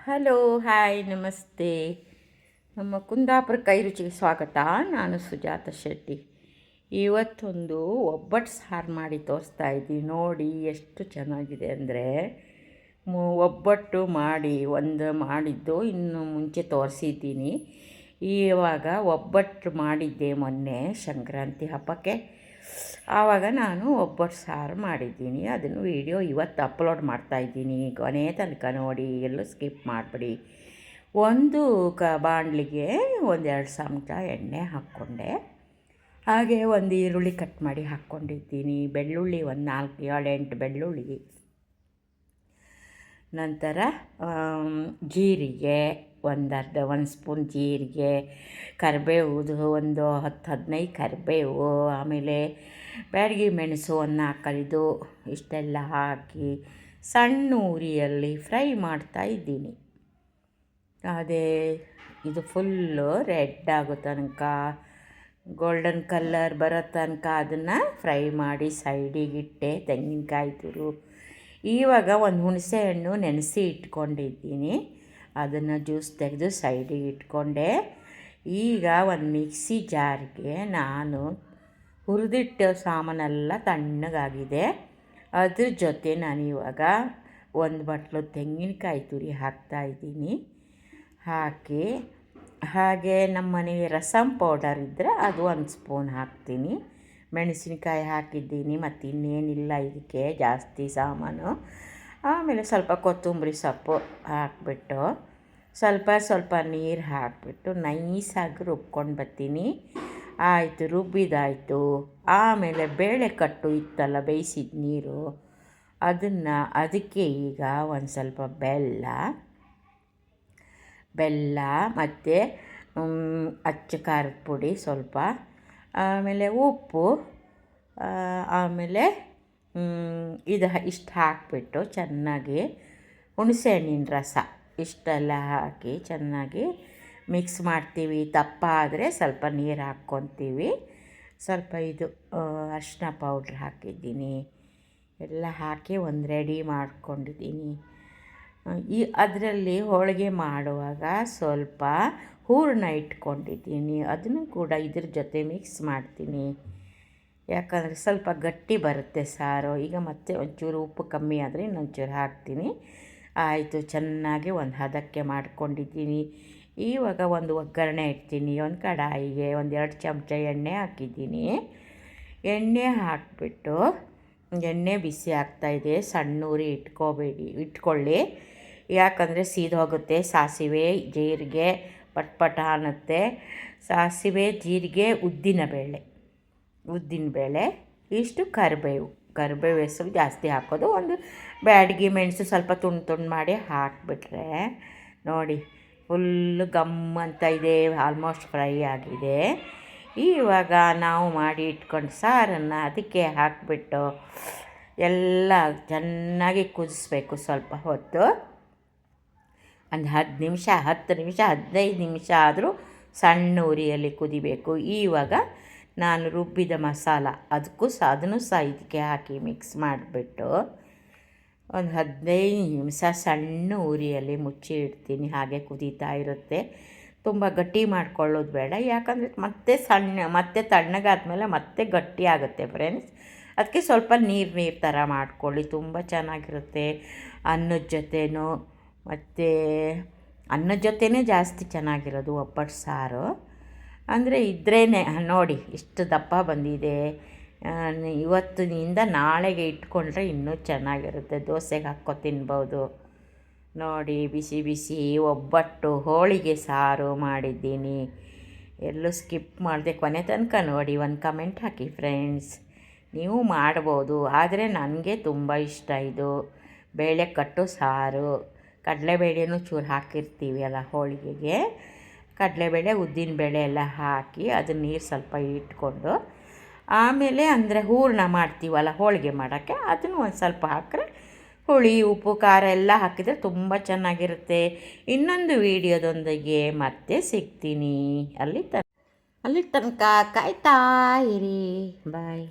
Hello, hi, ನಮಸ್ತೆ. ನಮ್ಮ ಕುಂದಾಪುರ ಕೈ ರುಚಿಗೆ ಸ್ವಾಗತ. ನಾನು ಸುಜಾತ ಶೆಟ್ಟಿ. ಇವತ್ತೊಂದು ಒಬ್ಬಟ್ಟು ಸಾರು ಮಾಡಿ ತೋರಿಸ್ತಾ ಇದ್ದೀನಿ. ನೋಡಿ ಎಷ್ಟು ಚೆನ್ನಾಗಿದೆ ಅಂದರೆ, ಒಬ್ಬಟ್ಟು ಮಾಡಿದ್ದು ಇನ್ನು ಮುಂಚೆ ತೋರಿಸಿದ್ದೀನಿ. ಇವಾಗ ಒಬ್ಬಟ್ಟು ಮಾಡಿದ್ದೆ ಮೊನ್ನೆ ಸಂಕ್ರಾಂತಿ ಹಬ್ಬಕ್ಕೆ. ಆವಾಗ ನಾನು ಒಬ್ಬಟ್ಟು ಸಾರು ಮಾಡಿದ್ದೀನಿ. ಅದನ್ನು ವೀಡಿಯೋ ಇವತ್ತು ಅಪ್ಲೋಡ್ ಮಾಡ್ತಾಯಿದ್ದೀನಿ. ಕೊನೆ ತನಕ ನೋಡಿ, ಎಲ್ಲೂ ಸ್ಕಿಪ್ ಮಾಡಿಬಿಡಿ. ಒಂದು ಬಾಣಲಿಗೆ 1-2 ಚಮಚ ಎಣ್ಣೆ ಹಾಕ್ಕೊಂಡೆ. ಹಾಗೆ ಒಂದು ಈರುಳ್ಳಿ ಕಟ್ ಮಾಡಿ ಹಾಕ್ಕೊಂಡಿದ್ದೀನಿ. ಬೆಳ್ಳುಳ್ಳಿ ಒಂದು 4-8 ಬೆಳ್ಳುಳ್ಳಿ. ನಂತರ ಜೀರಿಗೆ ಒಂದು ಸ್ಪೂನ್ ಜೀರಿಗೆ, ಕರಿಬೇವು ಒಂದು 10-15 ಕರಿಬೇವು, ಆಮೇಲೆ ಬ್ಯಾಡಗಿ ಮೆಣಸು ಒಂದು 4-5 ಇಷ್ಟೆಲ್ಲ ಹಾಕಿ ಸಣ್ಣ ಉರಿಯಲ್ಲಿ ಫ್ರೈ ಮಾಡ್ತಾಯಿದ್ದೀನಿ. ಅದೇ ಇದು ಫುಲ್ಲು ರೆಡ್ ಆಗೋ ತನಕ, ಗೋಲ್ಡನ್ ಕಲರ್ ಬರೋ ತನಕ ಅದನ್ನು ಫ್ರೈ ಮಾಡಿ ಸೈಡಿಗಿಟ್ಟೆ. ತೆಂಗಿನಕಾಯಿ ತುರು. ಇವಾಗ ಒಂದು ಹುಣಸೆ ಹಣ್ಣು ನೆನೆಸಿ ಇಟ್ಕೊಂಡಿದ್ದೀನಿ. ಅದನ್ನು ಜ್ಯೂಸ್ ತೆಗೆದು ಸೈಡಿಗೆ ಇಟ್ಕೊಂಡೆ. ಈಗ ಒಂದು ಮಿಕ್ಸಿ ಜಾರ್ಗೆ ನಾನು ಹುರಿದಿಟ್ಟ ಸಾಮಾನೆಲ್ಲ ತಣ್ಣಗಾಗಿದೆ. ಅದ್ರ ಜೊತೆ ನಾನಿವಾಗ ಒಂದು ಬಟ್ಲು ತೆಂಗಿನಕಾಯಿ ತುರಿ ಹಾಕ್ತಾಯಿದ್ದೀನಿ. ಹಾಗೆ ನಮ್ಮ ಮನೆಗೆ ರಸಮ್ ಪೌಡರ್ ಇದ್ದರೆ ಅದು 1 ಸ್ಪೂನ್ ಹಾಕ್ತೀನಿ. ಮೆಣಸಿನ್ಕಾಯಿ ಹಾಕಿದ್ದೀನಿ. ಮತ್ತು ಇನ್ನೇನಿಲ್ಲ ಇದಕ್ಕೆ ಜಾಸ್ತಿ ಸಾಮಾನು. ಆಮೇಲೆ ಸ್ವಲ್ಪ ಕೊತ್ತಂಬರಿ ಸೊಪ್ಪು ಹಾಕ್ಬಿಟ್ಟು ಸ್ವಲ್ಪ ನೀರು ಹಾಕಿಬಿಟ್ಟು ನೈಸಾಗಿ ರುಬ್ಕೊಂಡು ಬರ್ತೀನಿ. ಆಯಿತು, ರುಬ್ಬಿದಾಯಿತು. ಆಮೇಲೆ ಬೇಳೆ ಕಟ್ಟು ಇತ್ತಲ್ಲ, ಬೇಯಿಸಿದ ನೀರು, ಅದಕ್ಕೆ ಈಗ ಒಂದು ಸ್ವಲ್ಪ ಬೆಲ್ಲ ಮತ್ತು ಅಚ್ಚ ಖಾರದ ಪುಡಿ ಸ್ವಲ್ಪ, ಆಮೇಲೆ ಉಪ್ಪು, ಆಮೇಲೆ ಇಷ್ಟು ಹಾಕಿಬಿಟ್ಟು ಚೆನ್ನಾಗಿ ಹುಣಸೆಹಣ್ಣಿನ ರಸ ಇಷ್ಟೆಲ್ಲ ಹಾಕಿ ಚೆನ್ನಾಗಿ ಮಿಕ್ಸ್ ಮಾಡ್ತೀವಿ. ದಪ್ಪ ಆದರೆ ಸ್ವಲ್ಪ ನೀರು ಹಾಕ್ಕೊತೀವಿ. ಸ್ವಲ್ಪ ಅರಿಶಿನ ಪೌಡ್ರ್ ಹಾಕಿದ್ದೀನಿ. ಎಲ್ಲ ಹಾಕಿ ಒಂದು ರೆಡಿ ಮಾಡ್ಕೊಂಡಿದ್ದೀನಿ. ಅದರಲ್ಲಿ ಹೋಳಿಗೆ ಮಾಡುವಾಗ ಸ್ವಲ್ಪ ಹೂರಣ ಇಟ್ಕೊಂಡಿದ್ದೀನಿ. ಅದನ್ನು ಕೂಡ ಇದ್ರ ಜೊತೆ ಮಿಕ್ಸ್ ಮಾಡ್ತೀನಿ. ಯಾಕಂದರೆ ಸ್ವಲ್ಪ ಗಟ್ಟಿ ಬರುತ್ತೆ ಸಾರು. ಈಗ ಮತ್ತೆ ಒಂಚೂರು ಉಪ್ಪು ಕಮ್ಮಿ ಆದರೆ ಇನ್ನೊಂಚೂರು ಹಾಕ್ತೀನಿ. ಆಯಿತು, ಚೆನ್ನಾಗಿ ಒಂದು ಹದಕ್ಕೆ ಮಾಡ್ಕೊಂಡಿದ್ದೀನಿ. ಇವಾಗ ಒಂದು ಒಗ್ಗರಣೆ ಇಡ್ತೀನಿ. ಒಂದು ಕಡಾಯಿಗೆ 1-2 ಚಮಚ ಎಣ್ಣೆ ಹಾಕಿದ್ದೀನಿ. ಎಣ್ಣೆ ಹಾಕಿಬಿಟ್ಟು ಎಣ್ಣೆ ಬಿಸಿ ಆಗ್ತಾಯಿದೆ. ಸಣ್ಣ ಉರಿ ಇಟ್ಕೊಳ್ಳಿ. ಯಾಕಂದರೆ ಸೀದೋಗುತ್ತೆ. ಸಾಸಿವೆ, ಜೀರಿಗೆ ಪಟ್ಪಟ ಅನ್ನುತ್ತೆ. ಸಾಸಿವೆ, ಜೀರಿಗೆ, ಉದ್ದಿನಬೇಳೆ, ಇಷ್ಟು ಕರಿಬೇವು ಹೆಸರು ಜಾಸ್ತಿ ಹಾಕೋದು. ಒಂದು ಬ್ಯಾಡಗಿ ಮೆಣಸು ಸ್ವಲ್ಪ ತುಂಡು ಮಾಡಿ ಹಾಕಿಬಿಟ್ರೆ ನೋಡಿ ಫುಲ್ಲು ಗಮ್ ಅಂತ ಇದೆ. ಆಲ್ಮೋಸ್ಟ್ ಫ್ರೈ ಆಗಿದೆ. ಇವಾಗ ನಾವು ಮಾಡಿ ಇಟ್ಕೊಂಡು ಸಾರನ್ನು ಅದಕ್ಕೆ ಹಾಕಿಬಿಟ್ಟು ಎಲ್ಲ ಚೆನ್ನಾಗಿ ಕುದಿಸ್ಬೇಕು. ಸ್ವಲ್ಪ ಹೊತ್ತು, ಒಂದು 10 ನಿಮಿಷ 15 ನಿಮಿಷ ಆದರೂ ಸಣ್ಣ ಉರಿಯಲ್ಲಿ ಕುದಿಬೇಕು. ಇವಾಗ ನಾನು ರುಬ್ಬಿದ ಮಸಾಲ ಅದನ್ನು ಸಹ ಇದಕ್ಕೆ ಹಾಕಿ ಮಿಕ್ಸ್ ಮಾಡಿಬಿಟ್ಟು ಒಂದು 15 ನಿಮಿಷ ಸಣ್ಣ ಉರಿಯಲ್ಲಿ ಮುಚ್ಚಿ ಇಡ್ತೀನಿ. ಹಾಗೆ ಕುದೀತಾ ಇರುತ್ತೆ. ತುಂಬ ಗಟ್ಟಿ ಮಾಡ್ಕೊಳ್ಳೋದು ಬೇಡ, ಯಾಕಂದರೆ ಮತ್ತೆ ತಣ್ಣಗಾದ್ಮೇಲೆ ಮತ್ತೆ ಗಟ್ಟಿ ಆಗುತ್ತೆ ಫ್ರೆಂಡ್ಸ್. ಅದಕ್ಕೆ ಸ್ವಲ್ಪ ನೀರು ಥರ ಮಾಡ್ಕೊಳ್ಳಿ. ತುಂಬ ಚೆನ್ನಾಗಿರುತ್ತೆ ಅನ್ನದ ಜೊತೆನೂ. ಮತ್ತು ಅನ್ನದ ಜೊತೆನೇ ಜಾಸ್ತಿ ಚೆನ್ನಾಗಿರೋದು ಒಬ್ಬಟ್ಟು ಸಾರು ಅಂದರೆ. ಇದ್ರೇ ನೋಡಿ ಇಷ್ಟು ದಪ್ಪ ಬಂದಿದೆ. ಇವತ್ತಿನಿಂದ ನಾಳೆಗೆ ಇಟ್ಕೊಂಡ್ರೆ ಇನ್ನೂ ಚೆನ್ನಾಗಿರುತ್ತೆ. ದೋಸೆಗೆ ಹಾಕ್ಕೊ ತಿನ್ಬೋದು. ನೋಡಿ ಬಿಸಿ ಬಿಸಿ ಒಬ್ಬಟ್ಟು ಹೋಳಿಗೆ ಸಾರು ಮಾಡಿದ್ದೀನಿ. ಎಲ್ಲೂ ಸ್ಕಿಪ್ ಮಾಡಿದೆ, ಕೊನೆ ತನಕ ನೋಡಿ. ಒಂದು ಕಮೆಂಟ್ ಹಾಕಿ ಫ್ರೆಂಡ್ಸ್. ನೀವು ಮಾಡ್ಬೋದು, ಆದರೆ ನನಗೆ ತುಂಬ ಇಷ್ಟ ಇದು ಬೇಳೆ ಕಟ್ಟು ಸಾರು. ಕಡಲೆಬೇಳೆನೂ ಚೂರು ಹಾಕಿರ್ತೀವಿ ಅಲ್ಲ ಹೋಳಿಗೆಗೆ. ಕಡಲೆಬೇಳೆ, ಉದ್ದಿನಬೇಳೆ ಎಲ್ಲ ಹಾಕಿ ಅದನ್ನ ನೀರು ಸ್ವಲ್ಪ ಇಟ್ಕೊಂಡು, ಆಮೇಲೆ ಅಂದರೆ ಹೂರಣ ಮಾಡ್ತೀವಲ್ಲ ಹೋಳಿಗೆ ಮಾಡೋಕ್ಕೆ, ಅದನ್ನು ಒಂದು ಸ್ವಲ್ಪ ಹಾಕಿದ್ರೆ ಹುಳಿ, ಉಪ್ಪು, ಖಾರ ಎಲ್ಲ ಹಾಕಿದರೆ ತುಂಬ ಚೆನ್ನಾಗಿರುತ್ತೆ. ಇನ್ನೊಂದು ವೀಡಿಯೋದೊಂದಿಗೆ ಮತ್ತೆ ಸಿಗ್ತೀನಿ. ಅಲ್ಲಿ ತನಕ ಕಾಯ್ತಾ ಇರಿ. ಬಾಯ್.